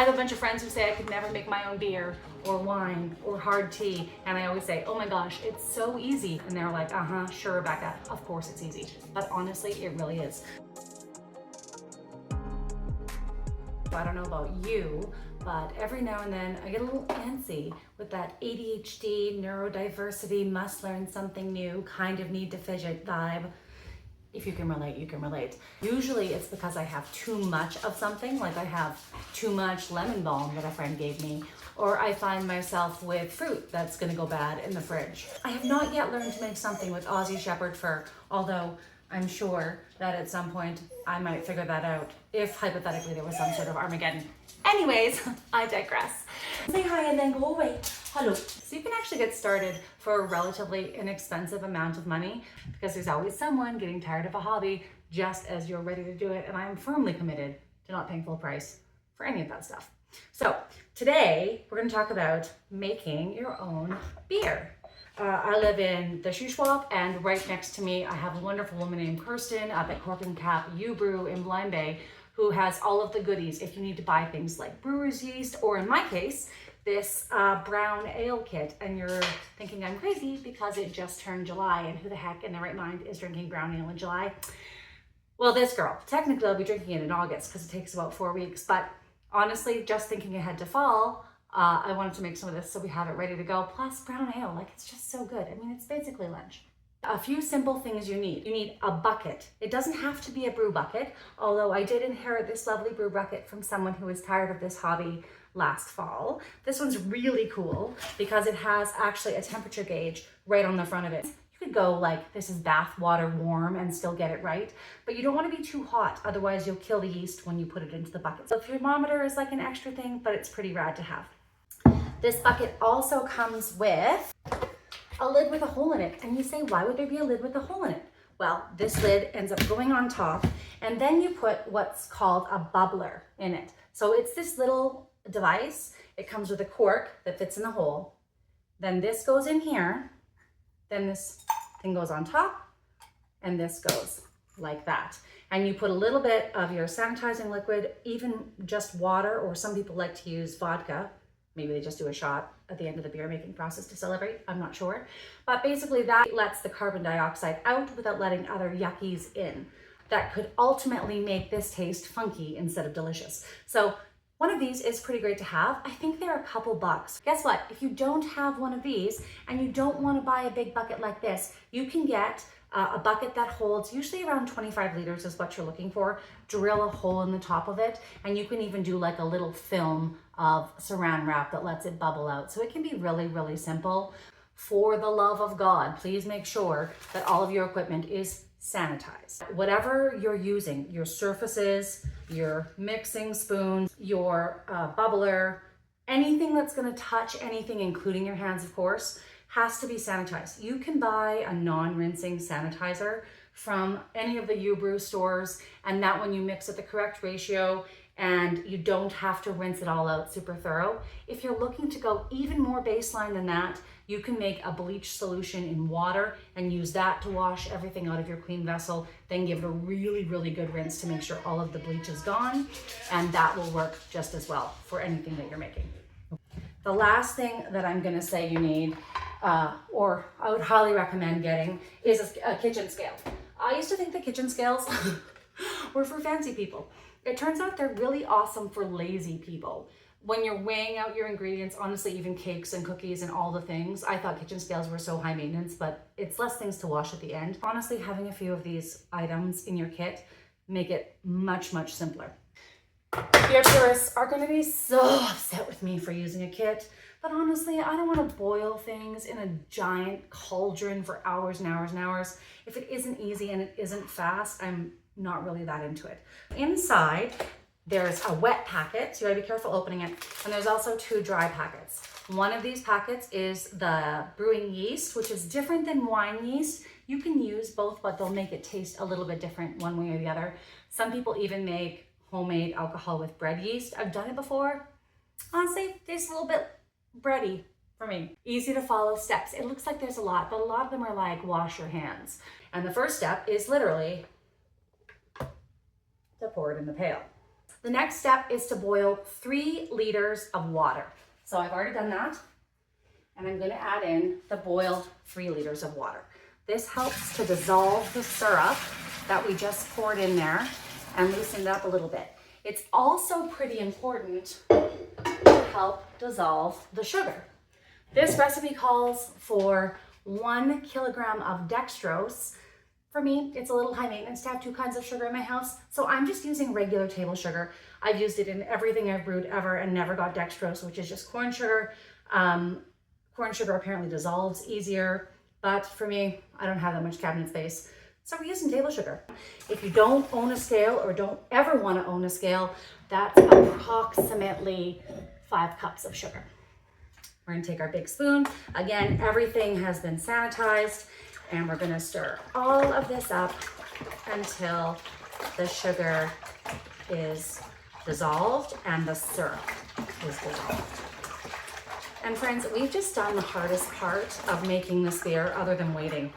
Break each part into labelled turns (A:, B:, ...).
A: I have a bunch of friends who say I could never make my own beer or wine or hard tea. And I always say, oh my gosh, it's so easy. And they're like, sure, Rebecca, of course it's easy. But honestly, it really is. I don't know about you, but every now and then I get a little antsy with that ADHD, neurodiversity, must learn something new, kind of need to fidget vibe. If you can relate, you can relate. Usually it's because I have too much of something, like I have too much lemon balm that a friend gave me, or I find myself with fruit that's gonna go bad in the fridge. I have not yet learned to make something with Aussie Shepherd fur, although I'm sure that at some point I might figure that out if hypothetically there was some sort of Armageddon. Anyways, I digress. Say hi and then go away. Hello. So you can actually get started for a relatively inexpensive amount of money because there's always someone getting tired of a hobby just as you're ready to do it. And I am firmly committed to not paying full price for any of that stuff. So today we're going to talk about making your own beer. I live in the shoe swap, and right next to me I have a wonderful woman named Kirsten up at Cork and Cap U Brew in Blind Bay who has all of the goodies if you need to buy things like brewer's yeast, or in my case, this brown ale kit. And you're thinking I'm crazy because it just turned July, and who the heck in their right mind is drinking brown ale in July? Well, this girl. Technically I'll be drinking it in August because it takes about 4 weeks, but honestly, just thinking ahead to fall, I wanted to make some of this so we have it ready to go. Plus brown ale, like it's just so good. I mean, it's basically lunch. A few simple things you need. You need a bucket. It doesn't have to be a brew bucket, although I did inherit this lovely brew bucket from someone who was tired of this hobby last fall. This one's really cool because it has actually a temperature gauge right on the front of it. You could go like, this is bath water warm and still get it right, but you don't want to be too hot, otherwise you'll kill the yeast when you put it into the bucket. So the thermometer is like an extra thing, but it's pretty rad to have. This bucket also comes with a lid with a hole in it. And you say, why would there be a lid with a hole in it? Well, this lid ends up going on top, and then you put what's called a bubbler in it. So it's this little device. It comes with a cork that fits in the hole. Then this goes in here. Then this thing goes on top, and this goes like that. And you put a little bit of your sanitizing liquid, even just water, or some people like to use vodka. Maybe they just do a shot at the end of the beer making process to celebrate, I'm not sure. But basically that lets the carbon dioxide out without letting other yuckies in. That could ultimately make this taste funky instead of delicious. So one of these is pretty great to have. I think they're a couple bucks. Guess what? If you don't have one of these and you don't want to buy a big bucket like this, you can get a bucket that holds usually around 25 liters is what you're looking for. Drill a hole in the top of it, and you can even do like a little film of saran wrap that lets it bubble out. So it can be really, really simple. For the love of God, please make sure that all of your equipment is sanitized. Whatever you're using, your surfaces, your mixing spoons, your bubbler, anything that's going to touch anything, including your hands, of course, has to be sanitized. You can buy a non-rinsing sanitizer from any of the U-Brew stores, and that one you mix at the correct ratio and you don't have to rinse it all out super thorough. If you're looking to go even more baseline than that, you can make a bleach solution in water and use that to wash everything out of your clean vessel, then give it a really, really good rinse to make sure all of the bleach is gone, and that will work just as well for anything that you're making. The last thing that I'm gonna say you need, or I would highly recommend getting, is a kitchen scale. I used to think the kitchen scales were for fancy people. It turns out they're really awesome for lazy people. When you're weighing out your ingredients, honestly, even cakes and cookies and all the things, I thought kitchen scales were so high maintenance, but it's less things to wash at the end. Honestly, having a few of these items in your kit make it much, much simpler. Beer purists are going to be so upset with me for using a kit, but honestly, I don't want to boil things in a giant cauldron for hours and hours and hours. If it isn't easy and it isn't fast, I'm not really that into it. Inside, there's a wet packet, so you gotta be careful opening it, and there's also 2 dry packets. One of these packets is the brewing yeast, which is different than wine yeast. You can use both, but they'll make it taste a little bit different one way or the other. Some people even make homemade alcohol with bread yeast. I've done it before. Honestly, it tastes a little bit bready for me. Easy to follow steps. It looks like there's a lot, but a lot of them are like wash your hands. And the first step is literally to pour it in the pail. The next step is to boil 3 liters of water. So I've already done that, and I'm gonna add in the boiled 3 liters of water. This helps to dissolve the syrup that we just poured in there and loosen it up a little bit. It's also pretty important to help dissolve the sugar. This recipe calls for 1 kilogram of dextrose. For me, it's a little high maintenance to have 2 kinds of sugar in my house, so I'm just using regular table sugar. I've used it in everything I've brewed ever and never got dextrose, which is just corn sugar. Corn sugar apparently dissolves easier, but for me, I don't have that much cabinet space, so we're using table sugar. If you don't own a scale or don't ever want to own a scale, that's approximately 5 cups of sugar. We're gonna take our big spoon. Again, everything has been sanitized, and we're gonna stir all of this up until the sugar is dissolved and the syrup is dissolved. And friends, we've just done the hardest part of making this beer other than waiting.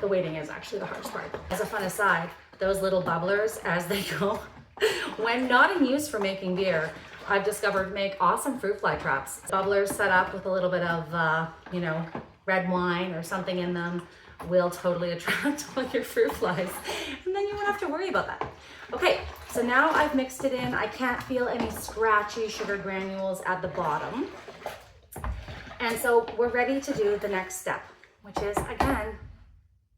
A: The waiting is actually the hardest part. As a fun aside, those little bubblers as they go, when not in use for making beer, I've discovered make awesome fruit fly traps. Bubblers set up with a little bit of, red wine or something in them will totally attract all your fruit flies. And then you won't have to worry about that. Okay, so now I've mixed it in. I can't feel any scratchy sugar granules at the bottom. And so we're ready to do the next step, which is, again,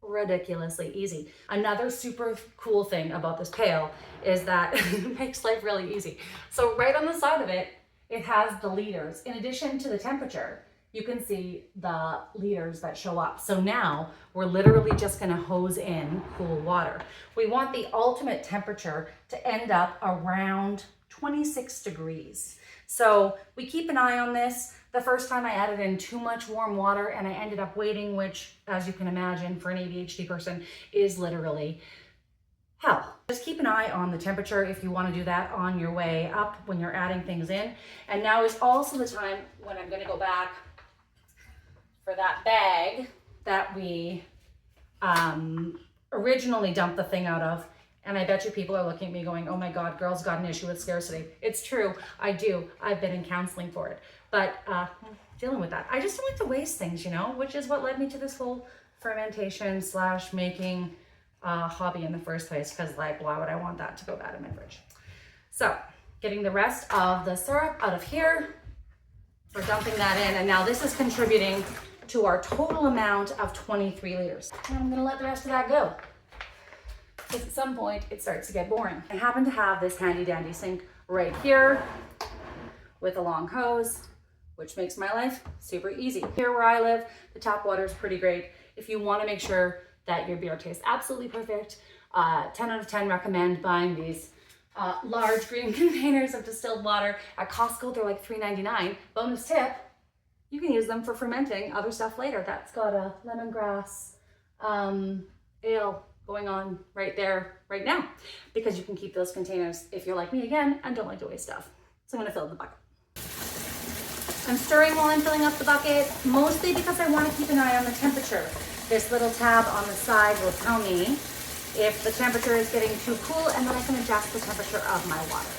A: ridiculously easy. Another super cool thing about this pail is that it makes life really easy. So right on the side of it, it has the liters. In addition to the temperature, you can see the liters that show up. So now we're literally just gonna hose in cool water. We want the ultimate temperature to end up around 26 degrees. So we keep an eye on this. The first time I added in too much warm water and I ended up waiting, which, as you can imagine, for an ADHD person is literally hell. Just keep an eye on the temperature if you want to do that on your way up when you're adding things in. And now is also the time when I'm going to go back for that bag that we originally dumped the thing out of. And I bet you people are looking at me going, oh my God, girls got an issue with scarcity. It's true, I do. I've been in counseling for it. But dealing with that. I just don't like to waste things, which is what led me to this whole fermentation / making hobby in the first place. Because why would I want that to go bad in my fridge? So getting the rest of the syrup out of here. We're dumping that in. And now this is contributing to our total amount of 23 liters. And I'm gonna let the rest of that go. Because at some point it starts to get boring. I happen to have this handy dandy sink right here with a long hose, which makes my life super easy. Here where I live, the tap water is pretty great. If you want to make sure that your beer tastes absolutely perfect, 10 out of 10 recommend buying these large green containers of distilled water. At Costco, they're like $3.99. Bonus tip, you can use them for fermenting other stuff later. That's got a lemongrass ale going on right there, right now, because you can keep those containers if you're like me again and don't like to waste stuff. So I'm gonna fill up the bucket. I'm stirring while I'm filling up the bucket, mostly because I want to keep an eye on the temperature. This little tab on the side will tell me if the temperature is getting too cool, and then I can adjust the temperature of my water.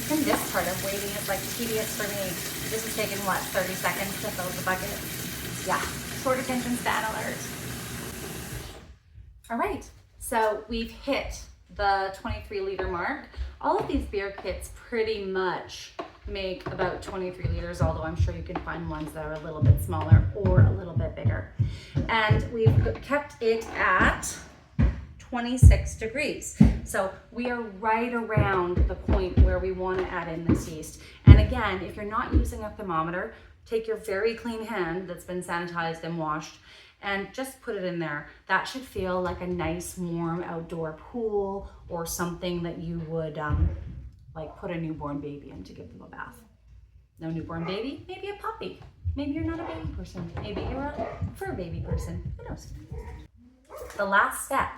A: Even this part of waiting is tedious for me. This is taking, 30 seconds to fill the bucket? Yeah, short attention span alert. All right, so we've hit the 23 liter mark. All of these beer kits pretty much make about 23 liters, although I'm sure you can find ones that are a little bit smaller or a little bit bigger. And we've kept it at 26 degrees. So we are right around the point where we want to add in this yeast. And again, if you're not using a thermometer, take your very clean hand that's been sanitized and washed and just put it in there. That should feel like a nice warm outdoor pool or something that you would put a newborn baby in to give them a bath. No newborn baby, maybe a puppy. Maybe you're not a baby person. Maybe you're a fur baby person. Who knows? The last step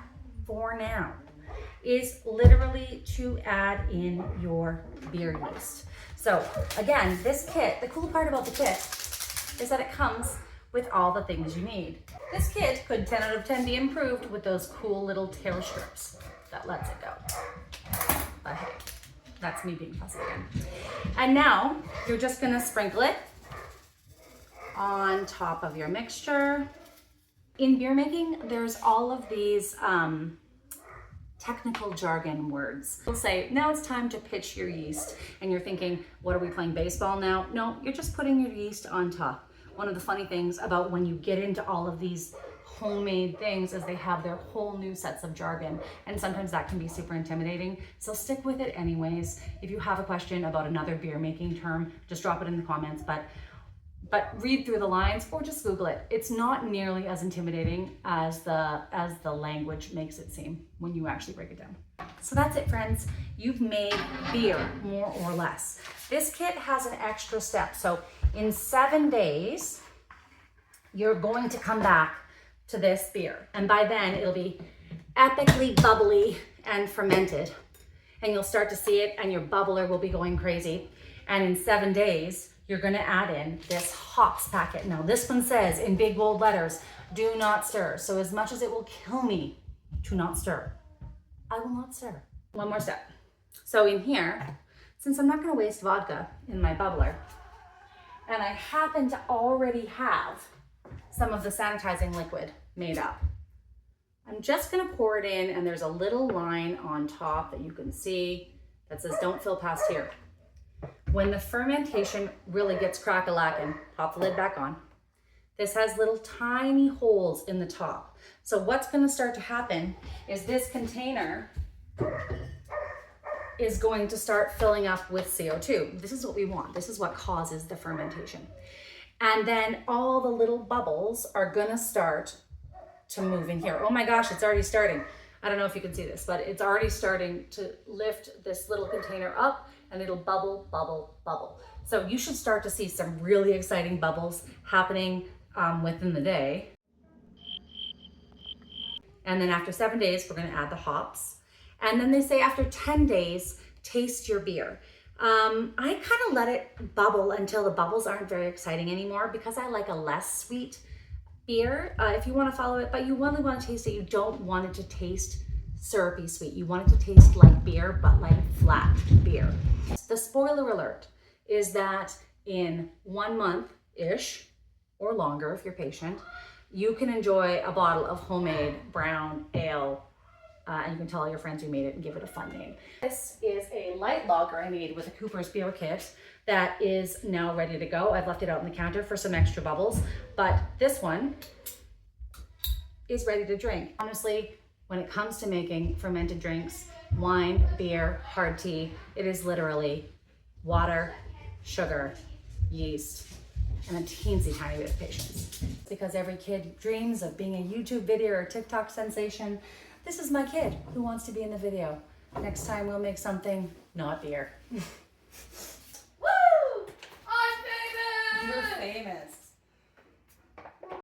A: for now is literally to add in your beer yeast. So again, this kit, the cool part about the kit is that it comes with all the things you need. This kit could 10 out of 10 be improved with those cool little tear strips that lets it go. But hey, that's me being fussy again. And now you're just gonna sprinkle it on top of your mixture. In beer making, there's all of these technical jargon words. They'll say, now it's time to pitch your yeast. And you're thinking, what are we playing baseball now? No, you're just putting your yeast on top. One of the funny things about when you get into all of these homemade things is they have their whole new sets of jargon. And sometimes that can be super intimidating. So stick with it anyways. If you have a question about another beer making term, just drop it in the comments. But read through the lines or just Google it. It's not nearly as intimidating as the language makes it seem when you actually break it down. So that's it, friends. You've made beer, more or less. This kit has an extra step. So in 7 days, you're going to come back to this beer. And by then it'll be epically bubbly and fermented. And you'll start to see it and your bubbler will be going crazy. And in 7 days, you're gonna add in this hops packet. Now this one says in big bold letters, do not stir. So as much as it will kill me to not stir, I will not stir. One more step. So in here, since I'm not gonna waste vodka in my bubbler, and I happen to already have some of the sanitizing liquid made up, I'm just gonna pour it in, and there's a little line on top that you can see that says don't fill past here. When the fermentation really gets crack-a-lackin', pop the lid back on. This has little tiny holes in the top. So what's gonna start to happen is this container is going to start filling up with CO2. This is what we want. This is what causes the fermentation. And then all the little bubbles are gonna start to move in here. Oh my gosh, it's already starting. I don't know if you can see this, but it's already starting to lift this little container up, and it'll bubble, bubble, bubble. So you should start to see some really exciting bubbles happening within the day. And then after 7 days, we're gonna add the hops. And then they say after 10 days, taste your beer. I kind of let it bubble until the bubbles aren't very exciting anymore because I like a less sweet beer, if you want to follow it, but you really want to taste it. You don't want it to taste syrupy sweet. You want it to taste like beer, but like flat beer. The spoiler alert is that in 1 month-ish, or longer if you're patient, you can enjoy a bottle of homemade brown ale, and you can tell all your friends you made it and give it a fun name. This is a light lager I made with a Cooper's beer kit that is now ready to go. I've left it out on the counter for some extra bubbles, but this one is ready to drink. Honestly, when it comes to making fermented drinks, wine, beer, hard tea, it is literally water, sugar, yeast, and a teensy tiny bit of patience. Because every kid dreams of being a YouTube video or TikTok sensation. This is my kid who wants to be in the video. Next time we'll make something not beer.